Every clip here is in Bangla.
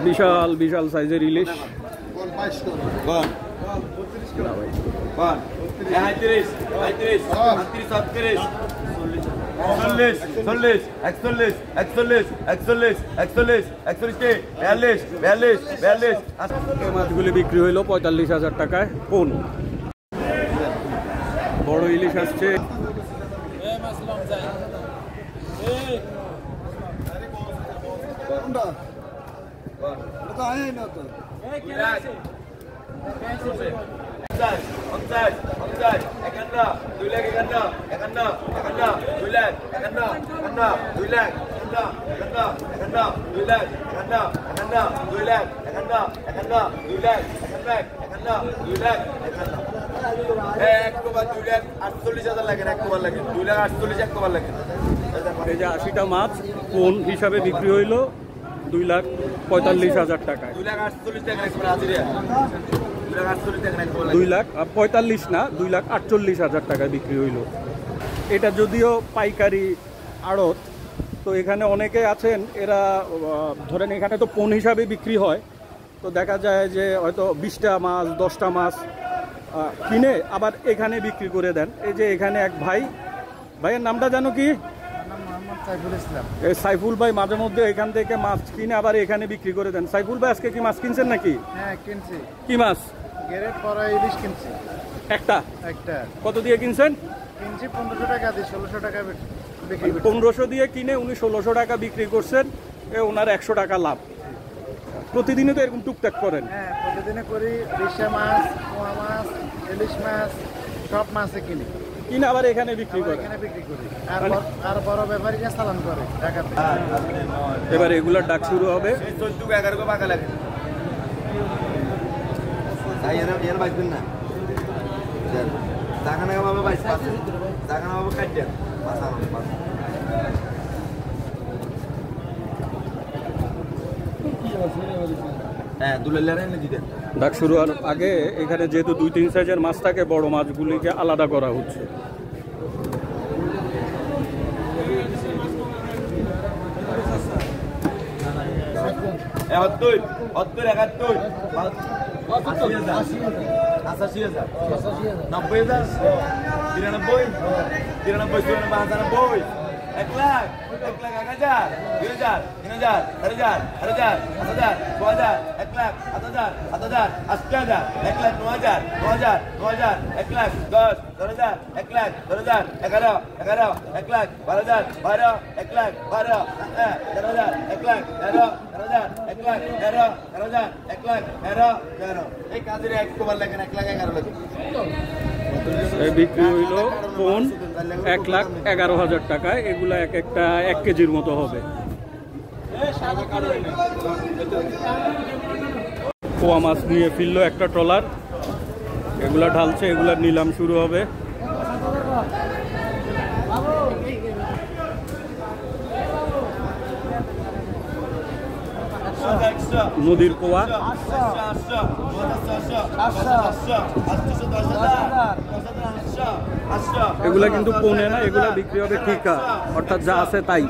বিশাল বিশাল সাইজের ইলিশ। মাছগুলি বিক্রি হইল ৪৫,০০০ টাকায় পোন। বড় ইলিশ আসছে। এই যে ৮০টা মাছ কোন হিসাবে বিক্রি হইল ২,৪৫,০০০ টাকায়। ২,৪৫,০০০ না, ২,৪৮,০০০ টাকায় বিক্রি হইল। এটা যদিও পাইকারি আড়ত, তো এখানে অনেকে আছেন এরা ধরেন এখানে তো পোন হিসাবে বিক্রি হয়, তো দেখা যায় যে হয়তো ২০টা মাছ ১০টা মাছ কিনে আবার এখানে বিক্রি করে দেন। এই যে এখানে এক ভাইয়ের নামটা জানো কি? সাইফুল ভাই মাঝে মধ্যে এখান থেকে মাছ কিনে আবার এখানে বিক্রি করে দেন। সাইফুল ভাই আজকে কি মাছ কিনছেন নাকি? হ্যাঁ কিনছি। কি মাছ? গ্রেড করা ইলিশ কিনছি। একটা কত দিয়ে কিনছেন? কিনছি ১৫০০ টাকা দিয়ে, ১৬০০ টাকা বিক্রি। ১৫০০ দিয়ে কিনে উনি ১৬০০ টাকা বিক্রি করছেন, ওনার ১০০ টাকা লাভ। প্রতিদিনই তো এরকম টুকটাক করেন? হ্যাঁ প্রতিদিনে করি। রিসা মাছ, পোয়া মাছ, ইলিশ মাছ সব মাছই কিনি, কিনে আবার এখানে বিক্রি করে। আর বড় ব্যাপারীরা চালান করে ঢাকাতে। এবার এগুলার ডাক শুরু হবে। ডাক শুরু হওয়ার আগে এখানে যেহেতু ২-৩ সাইজের মাছ থাকে, বড় মাছগুলিকে আলাদা করা হচ্ছে। এক লাখ, ১,০০০, ২,০০০, ৩,০০০, ৪,০০০, ৪,০০০, ৫,০০০, ৬,০০০, ১ লাখ, ৭,০০০, ৭,০০০, ৮,০০০, ১ লাখ, ৯,০০০, ৯,০০০, ৯,০০০, ১ লাখ, ১০, ১০,০০০, ১ লাখ, ১০,০০০, ১১, ১১, ১ লাখ, ১২,০০০, ১২, ১ লাখ, ১২, ১৩,০০০, ১ লাখ, ১৩, ১৩,০০০, ১ লাখ, ১৩, ১৩,০০০, ১ লাখ, ১৩, ১৩। এই কাজের ১ কোবার লাগেন, ১ লাখ ১১ লাগে। বিক্রি হইল কোন ১,১১,০০০ টাকায়। এগুলা এক একটা ১ কেজির মতো হবে। পোয়া মাছ নিয়ে ফিরল একটা ট্রলার, এগুলা ঢালছে, এগুলার নিলাম শুরু হবে। নদীর পোয়া এগুলা কিন্তু পৌনে না, এগুলা বিক্রি হবে ঠিকা, অর্থাৎ যা আছে তাই।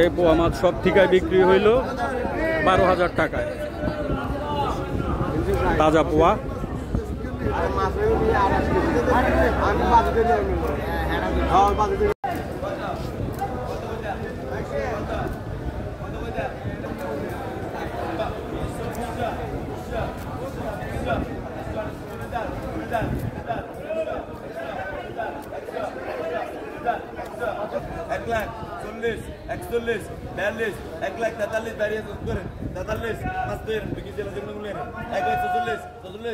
এই পোয়া মাছ সব ঠিকায় বিক্রি হইল ১২,০০০ টাকায়। তাজা পোয়া। এক লাখ ৪০, ৪১, ৪২, ১ লাখ ৪৩, ৪৪, ৪৪, ৫০, ১ লাখ ৪৪, ৪৪, ৪৮,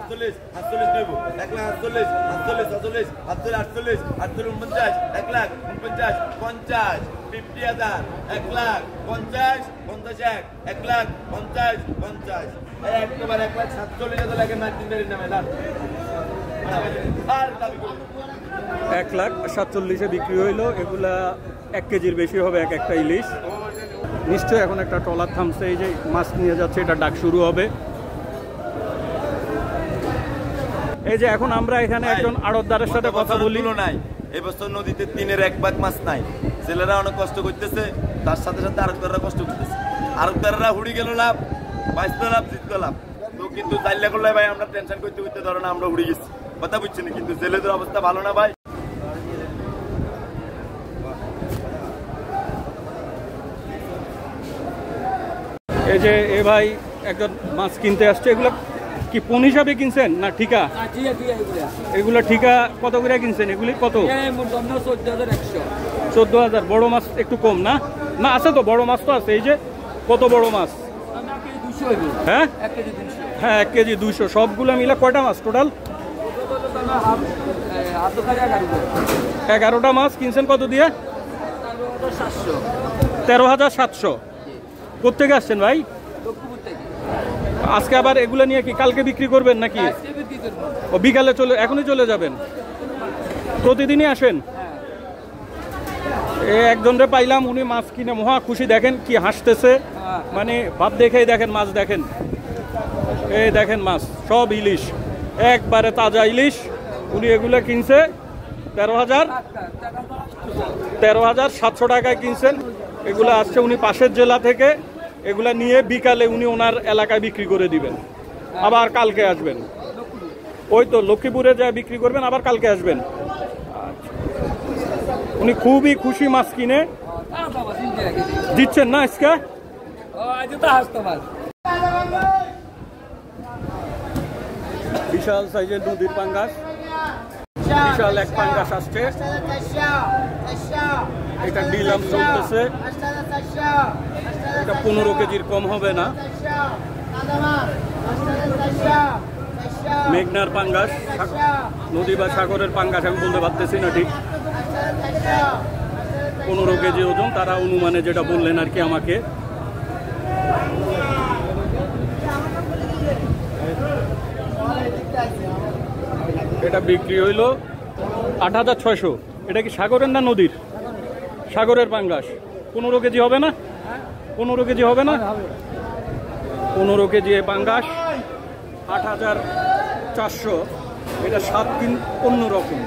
৪৮, ৪৮ দেব, ১ লাখ ৪৮, ৪৮, ৪৪, ৪৮, ৪৮, ৪৯, ১ লাখ ৪৯, ৫০, ৫০,০০০, ১ লাখ ৫০, ৫০, ১ লাখ ৫০, ৫০, একবার ১ লাখ ৪৭,০০০ লাগে মার্জিনদারির নামে লাভ। আর দাবি করি ১,৪৭,০০০ বিক্রি হইল। এগুলা ১ কেজির বেশি হবে এক একটা ইলিশ। নিশ্চয়ই এখন একটা ট্রলার থামছে, এই যে মাছ নিয়ে যাচ্ছে, এটা ডাক শুরু হবে। এই যে এখন আমরা এখানে একজন আড়তদারের সাথে কথা বলি। নাই এবছর নদীতে 3-এর 1 ভাগ মাছ নাই, ছেলেরা অনেক কষ্ট করতেছে, তার সাথে সাথে আরেকদাররা কষ্ট করতেছে। আরেকদাররা হুড়ি গেল লাভ, বাইশটা লাভ, জিতলো লাভ। তো কিন্তু চাইলে করলে ভাই আমরা টেনশন করতে করতে ধরো না আমরা হুড়ি গেছি, কথা বুঝছেন, কিন্তু ছেলেদের অবস্থা ভালো না ভাই। এই যে এ ভাই একজন মাছ কিনতে আসছে, এগুলো কি পোন হিসাবে কিনছেন না ঠিকা? এগুলো ঠিকা কত করে কিনছেন? এগুলি কত? 14,000। বড় মাছ একটু কম না? না আছে তো, বড় মাছ তো আছে। এই যে কত বড় মাছ? হ্যাঁ হ্যাঁ 1 কেজি 200। সবগুলো মিলে কয়টা মাছ টোটাল? 11টা মাছ কিনছেন। কত দিয়ে? 13,700। কোথেকে আসছেন ভাই? আজকে আবার এগুলো নিয়ে কি কালকে বিক্রি করবেন নাকি? ও বিকালে এখনই চলে যাবেন? প্রতিদিনই আসেন? একজনরে পাইলাম, উনি মাছ কিনে মহা খুশি, দেখেন কি হাসতেছে, মানে ভাব দেখেই দেখেন মাছ দেখেন, এই দেখেন মাছ সব ইলিশ, একবারে তাজা ইলিশ। উনি এগুলো কিনছে 13,700 টাকায় কিনছেন। এগুলো আসছে উনি পাশের জেলা থেকে, এগুলা নিয়ে বিকালে উনি ওনার এলাকায় বিক্রি করে দিবেন, আবার কালকে আসবেন। ওই তো লক্ষ্মীপুরে যা বিক্রি করবেন, আবার কালকে আসবেন। উনি খুবই খুশি মাছ কিনে। দিচ্ছেন না আজকে? বিশাল সাইজের নদীর পাঙ্গাস, বিশাল এক পাঙ্গাস আসছে, এটা ডিলাম চলতেছে। এটা 15 কেজির কম হবে না। মেঘনার পাঙ্গাস, নদী বা সাগরের পাঙ্গাস আমি বলতে পারতেছি না ঠিক। 15 কেজি ওজন, তারা অনুমানে যেটা বললেন আর কি আমাকে। এটা বিক্রি হইল 8,600। এটা কি সাগরের না নদীর? সাগরের পাঙ্গাস। 15 কেজি হবে না? 15 কেজি হবে না? 15 কেজি পাঙ্গাস 8,400। এটা স্বাদ কিন্তু অন্যরকম।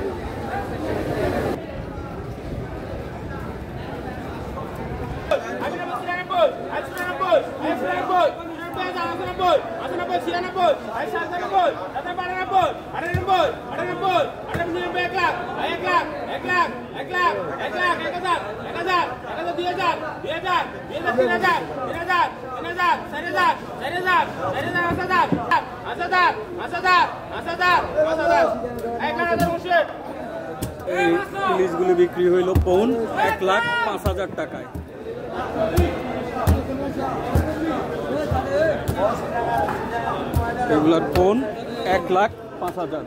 এই ইলিশগুলি বিক্রি হইল পৌন 1,05,000 টাকায়। এগুলার পৌন 1,05,000।